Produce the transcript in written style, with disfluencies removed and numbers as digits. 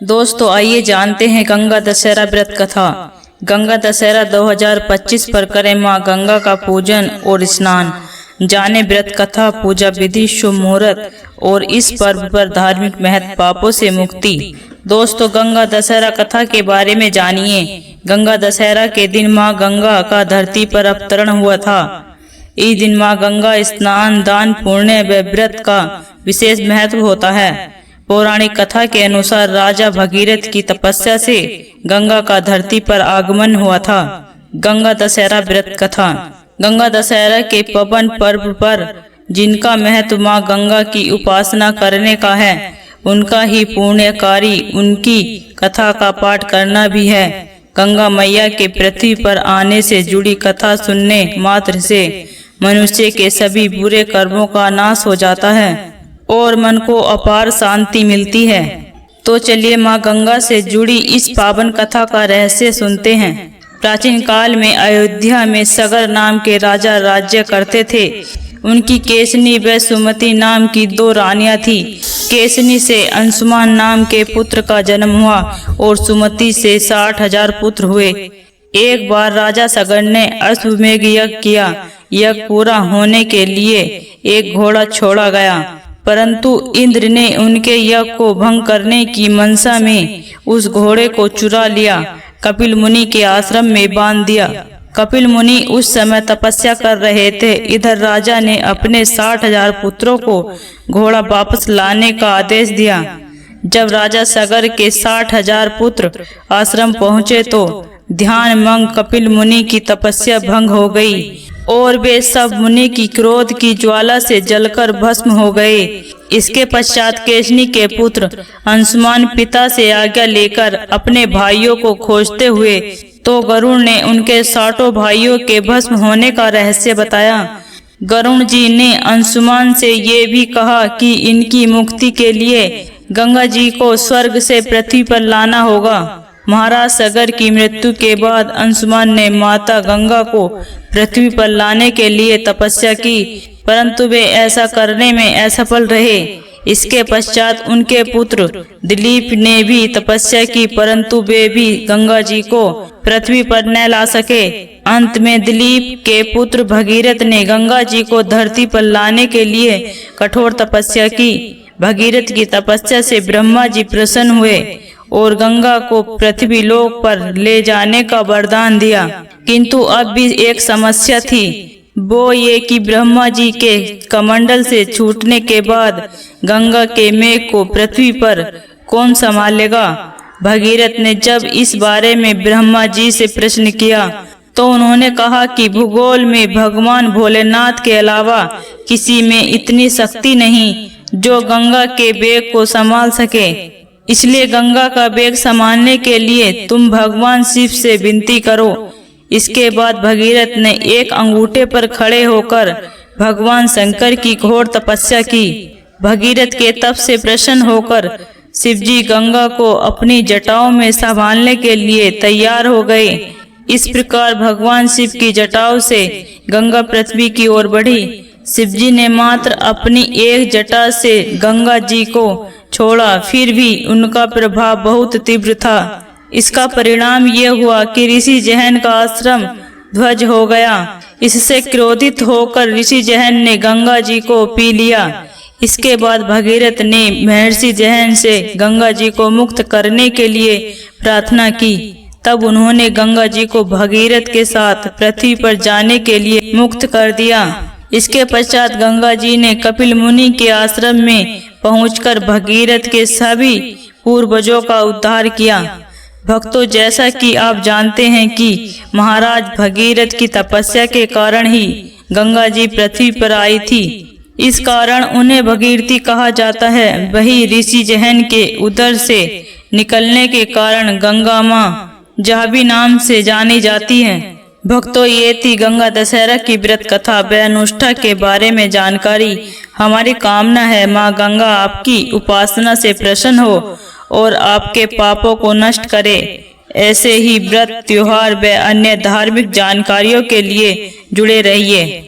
दोस्तों आइए जानते हैं गंगा दशहरा व्रत कथा। गंगा दशहरा 2025 पर करें मां गंगा का पूजन और स्नान। जाने व्रत कथा, पूजा विधि, शुभ मुहूर्त और इस पर्व पर धार्मिक महत्व, पापों से मुक्ति। दोस्तों गंगा दशहरा कथा के बारे में जानिए। गंगा दशहरा के दिन मां गंगा का धरती पर अवतरण हुआ था। इस दिन मां गंगा स्नान, दान, पुण्य व व्रत का विशेष महत्व होता है। पौराणिक कथा के अनुसार राजा भगीरथ की तपस्या से गंगा का धरती पर आगमन हुआ था। गंगा दशहरा व्रत कथा। गंगा दशहरा के पावन पर्व पर जिनका महत्व मां गंगा की उपासना करने का है, उनका ही पुण्यकारी उनकी कथा का पाठ करना भी है। गंगा मैया के पृथ्वी पर आने से जुड़ी कथा सुनने मात्र से मनुष्य के सभी बुरे कर्मों का नाश हो जाता है और मन को अपार शांति मिलती है। तो चलिए मां गंगा से जुड़ी इस पावन कथा का रहस्य सुनते हैं। प्राचीन काल में अयोध्या में सगर नाम के राजा राज्य करते थे। उनकी केसनी व सुमति नाम की 2 रानियां थी। केसनी से अंशुमान नाम के पुत्र का जन्म हुआ और सुमति से 60,000 पुत्र हुए। एक बार राजा सगर ने अश्वमेध यज्ञ किया। यज्ञ पूरा होने के लिए एक घोड़ा छोड़ा गया, परंतु इंद्र ने उनके यज्ञ को भंग करने की मनसा में उस घोड़े को चुरा लिया, कपिल मुनि के आश्रम में बांध दिया। कपिल मुनि उस समय तपस्या कर रहे थे। इधर राजा ने अपने 60,000 पुत्रों को घोड़ा वापस लाने का आदेश दिया। जब राजा सगर के 60,000 पुत्र आश्रम पहुँचे तो ध्यान मंग कपिल मुनि की तपस्या भंग हो गई और वे सब मुनि की क्रोध की ज्वाला से जलकर भस्म हो गए। इसके पश्चात केसनी के पुत्र अंशुमान पिता से आज्ञा लेकर अपने भाइयों को खोजते हुए तो गरुड़ ने उनके 60 भाइयों के भस्म होने का रहस्य बताया। गरुड़ जी ने अंशुमान से ये भी कहा कि इनकी मुक्ति के लिए गंगा जी को स्वर्ग से पृथ्वी पर लाना होगा। महाराज सगर की मृत्यु के बाद अंशुमान ने माता गंगा को पृथ्वी पर लाने के लिए तपस्या की, परंतु वे ऐसा करने में असफल रहे। इसके पश्चात उनके पुत्र दिलीप ने भी तपस्या की, परंतु वे भी गंगा जी को पृथ्वी पर न ला सके। अंत में दिलीप के पुत्र भगीरथ ने गंगा जी को धरती पर लाने के लिए कठोर तपस्या की। भगीरथ की तपस्या से ब्रह्मा जी प्रसन्न हुए और गंगा को पृथ्वी लोक पर ले जाने का वरदान दिया। किंतु अब भी एक समस्या थी, वो ये कि ब्रह्मा जी के कमंडल से छूटने के बाद गंगा के मेघ को पृथ्वी पर कौन संभालेगा। भगीरथ ने जब इस बारे में ब्रह्मा जी से प्रश्न किया तो उन्होंने कहा कि भूगोल में भगवान भोलेनाथ के अलावा किसी में इतनी शक्ति नहीं जो गंगा के वेग को संभाल सके। इसलिए गंगा का वेग संभालने के लिए तुम भगवान शिव से विनती करो। इसके बाद भगीरथ ने एक अंगूठे पर खड़े होकर भगवान शंकर की घोर तपस्या की। भगीरथ के तप से प्रसन्न होकर शिवजी गंगा को अपनी जटाओं में संभालने के लिए तैयार हो गए। इस प्रकार भगवान शिव की जटाओं से गंगा पृथ्वी की ओर बढ़ी। शिवजी ने मात्र अपनी एक जटा से गंगा जी को छोड़ा, फिर भी उनका प्रभाव बहुत तीव्र था। इसका परिणाम यह हुआ कि ऋषि जैन का आश्रम ध्वज हो गया। इससे क्रोधित होकर ऋषि जैन ने गंगा जी को पी लिया। इसके बाद भगीरथ ने महर्षि जैन से गंगा जी को मुक्त करने के लिए प्रार्थना की। तब उन्होंने गंगा जी को भगीरथ के साथ पृथ्वी पर जाने के लिए मुक्त कर दिया। इसके पश्चात गंगा जी ने कपिल मुनि के आश्रम में पहुंचकर भगीरथ के सभी पूर्वजों का उद्धार किया। भक्तों, जैसा कि आप जानते हैं कि महाराज भगीरथ की तपस्या के कारण ही गंगा जी पृथ्वी पर आई थी। इस कारण उन्हें भगीरथी कहा जाता है। वही ऋषि जैन के उदर से निकलने के कारण गंगा मां जाह्नवी नाम से जानी जाती है। भक्तों, ये थी गंगा दशहरा की व्रत कथा व अनुष्ठा के बारे में जानकारी। हमारी कामना है मां गंगा आपकी उपासना से प्रसन्न हो और आपके पापों को नष्ट करे। ऐसे ही व्रत, त्योहार व अन्य धार्मिक जानकारियों के लिए जुड़े रहिए।